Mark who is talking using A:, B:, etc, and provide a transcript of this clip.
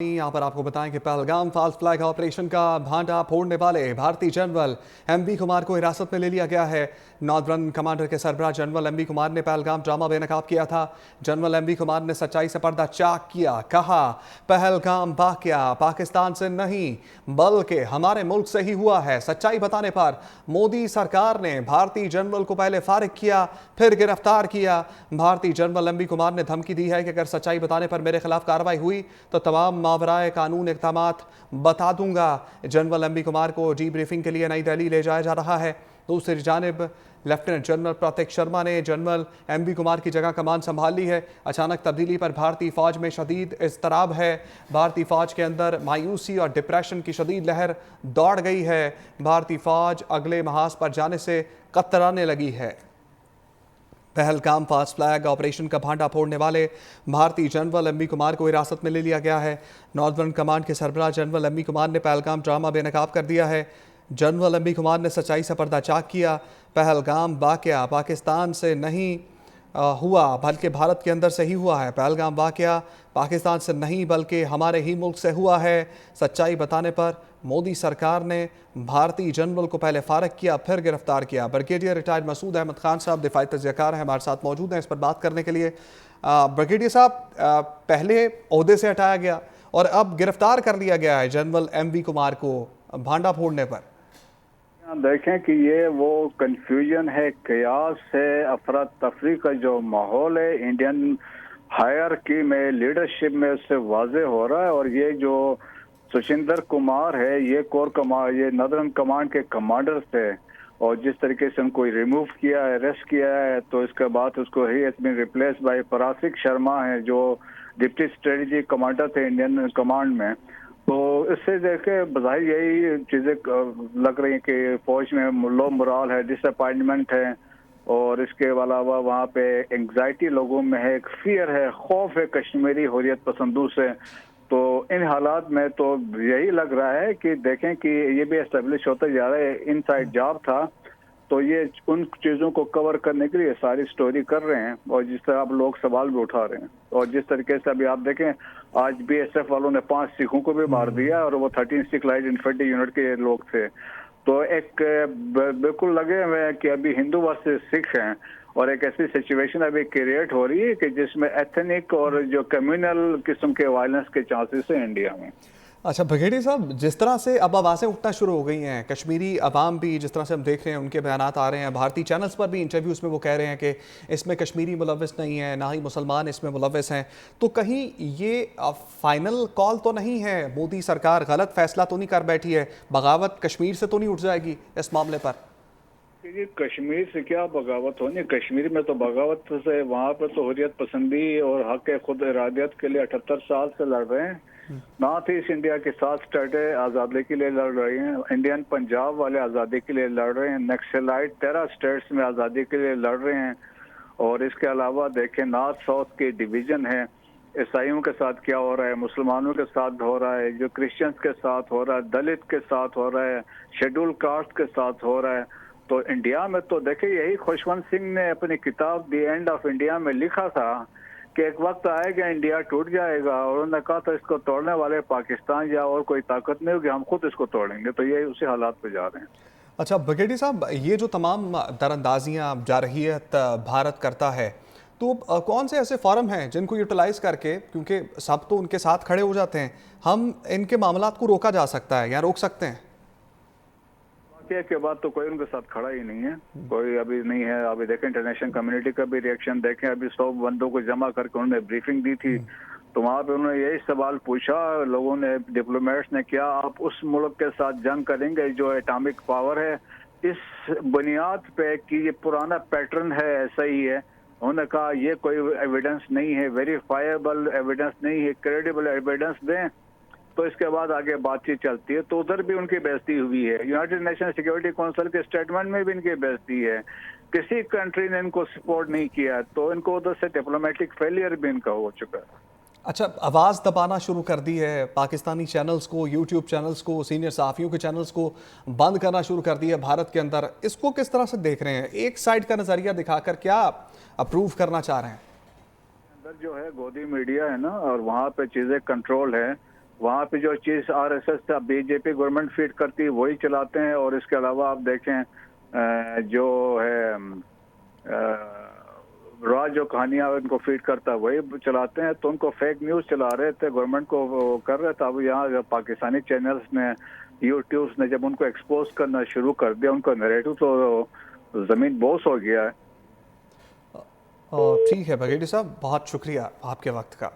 A: यहाँ पर आपको बताएं कि पहलगाम फॉल्स फ्लैग ऑपरेशन का भांडा फोड़ने वाले भारतीय जनरल एमवी कुमार को हिरासत में ले लिया गया है। नॉर्दर्न कमांडर के सरबराह जनरल एमवी कुमार ने पहलगाम ड्रामा बेनकाब किया था। जनरल एमवी कुमार ने सच्चाई से पर्दा चाक किया। कहा, पहलगाम वाकया पाकिस्तान से नहीं बल्कि हमारे मुल्क से ही हुआ है। सच्चाई बताने पर मोदी सरकार ने भारतीय जनरल को पहले फारिग किया, फिर गिरफ्तार किया। भारतीय जनरल एमवी कुमार ने धमकी दी है कि अगर सच्चाई बताने पर मेरे खिलाफ कार्रवाई हुई तो तमाम मावराए कानून इक़दामात बता दूंगा। जनरल एमवी कुमार को डीब्रीफिंग के लिए नई दिल्ली ले जाया जा रहा है। दूसरी जानिब लेफ्टिनेंट जनरल प्रतीक शर्मा ने जनरल एमवी कुमार की जगह कमान संभाल ली है। अचानक तब्दीली पर भारतीय फौज में शदीद इज़्तिराब है। भारतीय फौज के अंदर मायूसी और डिप्रेशन की शदीद लहर दौड़ गई है। भारतीय फौज अगले महाज पर जाने से कतराने लगी है। पहलगाम फास्ट फ्लैग ऑपरेशन का भांडा फोड़ने वाले भारतीय जनरल एमवी कुमार को हिरासत में ले लिया गया है। नॉर्दर्न कमांड के सरबराह जनरल एमवी कुमार ने पहलगाम ड्रामा बेनकाब कर दिया है। जनरल एमवी कुमार ने सच्चाई से पर्दा चाक किया। पहलगाम वाकया पाकिस्तान से नहीं हुआ बल्कि भारत के अंदर से ही हुआ है। पहलगाम वाकया पाकिस्तान से नहीं बल्कि हमारे ही मुल्क से हुआ है। सच्चाई बताने पर मोदी सरकार ने भारतीय जनरल को पहले फारिग किया, फिर गिरफ्तार किया। ब्रिगेडियर रिटायर्ड मसूद अहमद खान साहब दिफाई तजज़ियाकार हैं, हमारे साथ मौजूद हैं इस पर बात करने के लिए। ब्रिगेडियर साहब, पहले ओहदे से हटाया गया और अब गिरफ्तार कर लिया गया है जनरल एमवी कुमार को भांडा फोड़ने पर।
B: देखें कि ये वो कंफ्यूजन है, कयास है, अफरा तफरी का जो माहौल है इंडियन हायरार्की में, लीडरशिप में, उससे वाज़े हो रहा है। और ये जो सुशिंदर कुमार है, ये ये नॉर्दर्न कमांड के कमांडर थे और जिस तरीके से उनको रिमूव किया है, अरेस्ट किया है, तो इसके बाद उसको ही इट्स बीन रिप्लेस बाय परासिक शर्मा है जो डिप्टी स्ट्रेटजी कमांडर थे इंडियन कमांड में। तो इससे देखे बज़ाहिर यही चीज़ें लग रही हैं कि फौज में लो मोराल है, डिसअपॉइंटमेंट है और इसके अलावा वहाँ पे एंग्जाइटी लोगों में है, एक फियर है, खौफ है कश्मीरी हुर्रियत पसंदों से। तो इन हालात में तो यही लग रहा है कि देखें कि ये भी एस्टेब्लिश होता जा रहा है, इनसाइड जॉब था, तो ये उन चीज़ों को कवर करने के लिए सारी स्टोरी कर रहे हैं और जिस तरह आप लोग सवाल भी उठा रहे हैं। और जिस तरीके से अभी आप देखें, आज BSF वालों ने 5 सिखों को भी मार दिया और वो 13 सिख लाइट इन्फेंट्री यूनिट के लोग थे। तो एक बिल्कुल लगे हुए हैं कि अभी हिंदू वर्सेस सिख हैं और एक ऐसी सिचुएशन अभी क्रिएट हो रही है कि जिसमें एथनिक और जो कम्युनल किस्म के वायलेंस के चांसेस हैं इंडिया में।
A: अच्छा ब्रिगेडियर साहब, जिस तरह से अब आवाज़ें उठना शुरू हो गई हैं, कश्मीरी अवाम भी जिस तरह से हम देख रहे हैं उनके बयानात आ रहे हैं, भारतीय चैनल्स पर भी इंटरव्यूज़ में वो कह रहे हैं कि इसमें कश्मीरी मुलव्वस नहीं है, ना ही मुसलमान इसमें मुलव्वस हैं, तो कहीं ये फाइनल कॉल तो नहीं है, मोदी सरकार गलत फैसला तो नहीं कर बैठी है, बगावत कश्मीर से तो नहीं उठ जाएगी इस मामले पर?
B: कश्मीर से क्या बगावत होनी, कश्मीर में तो बगावत से वहाँ पर तो हुर्रियत पसंदी और हक खुद इरादियत के लिए 78 साल से लड़ रहे हैं। नॉर्थ ईस्ट इंडिया के 7 स्टेटें आज़ादी के लिए लड़ रही हैं, इंडियन पंजाब वाले आज़ादी के लिए लड़ रहे हैं, नक्सलाइट 13 स्टेट्स में आज़ादी के लिए लड़ रहे हैं। और इसके अलावा देखें नॉर्थ साउथ के डिवीज़न है, ईसाइयों के साथ क्या हो रहा है, मुसलमानों के साथ हो रहा है, जो क्रिश्चियंस के साथ हो रहा है, दलित के साथ हो रहा है, शेड्यूल कास्ट के साथ हो रहा है। तो इंडिया में तो देखिए यही खुशवंत सिंह ने अपनी किताब द एंड ऑफ इंडिया में लिखा था कि एक वक्त आएगा इंडिया टूट जाएगा और उन्होंने कहा था इसको तोड़ने वाले पाकिस्तान या और कोई ताकत नहीं होगी, हम खुद इसको तोड़ेंगे। तो ये उसी हालात पे जा रहे हैं।
A: अच्छा ब्रिगेडियर साहब, ये जो तमाम दरअंदाजियाँ जारहियत भारत करता है, तो कौन से ऐसे फॉरम हैं जिनको यूटिलाइज़ करके, क्योंकि सब तो उनके साथ खड़े हो जाते हैं, हम इनके मामलात को रोका जा सकता है या रोक सकते हैं?
B: के बाद तो कोई उनके साथ खड़ा ही नहीं है, कोई अभी नहीं है। अभी देखें इंटरनेशनल कम्युनिटी का भी रिएक्शन देखें, अभी 100 बंदों को जमा करके उन्होंने ब्रीफिंग दी थी, तो वहाँ पे उन्होंने यही सवाल पूछा लोगों ने, डिप्लोमेट्स ने, क्या आप उस मुल्क के साथ जंग करेंगे जो एटॉमिक पावर है, इस बुनियाद पे कि ये पुराना पैटर्न है ऐसा ही है। उन्होंने कहा ये कोई एविडेंस नहीं है, वेरीफाइबल एविडेंस नहीं है, क्रेडिबल एविडेंस दें तो इसके बाद आगे बातचीत चलती है। तो उधर भी उनकी बेइज्जती हुई है, यूनाइटेड नेशन सिक्योरिटी काउंसिल के स्टेटमेंट में भी इनकी बेइज्जती है, किसी कंट्री ने इनको सपोर्ट नहीं किया, तो इनको उधर से डिप्लोमेटिक फेलियर भी इनका हो चुका है।
A: अच्छा, आवाज़ दबाना शुरू कर दी है, पाकिस्तानी चैनल्स को, यूट्यूब चैनल्स को, सीनियर सहाफ़ियों के चैनल्स को बंद करना शुरू कर दिया भारत के अंदर, इसको किस तरह से देख रहे हैं? एक साइड का नज़रिया दिखाकर क्या अप्रूव करना चाह रहे हैं?
B: अंदर जो है गोदी मीडिया है ना, और वहाँ पे चीज़ें कंट्रोल है, وہاں پہ جو چیز RSS تھا BJP گورنمنٹ فیڈ کرتی ہے وہی چلاتے ہیں، اور اس کے علاوہ آپ دیکھیں جو ہے راج جو کہانیاں ان کو فیڈ کرتا ہے وہی چلاتے ہیں، تو ان کو فیک نیوز چلا رہے تھے، گورنمنٹ کو وہ کر رہے تھے۔ اب یہاں پاکستانی چینلز نے، یوٹیوبس نے جب ان کو ایکسپوز کرنا شروع کر دیا، ان کا نیریٹو تو زمین بوس ہو گیا ہے۔
A: ٹھیک ہے بگیٹی صاحب، بہت شکریہ آپ کے وقت کا۔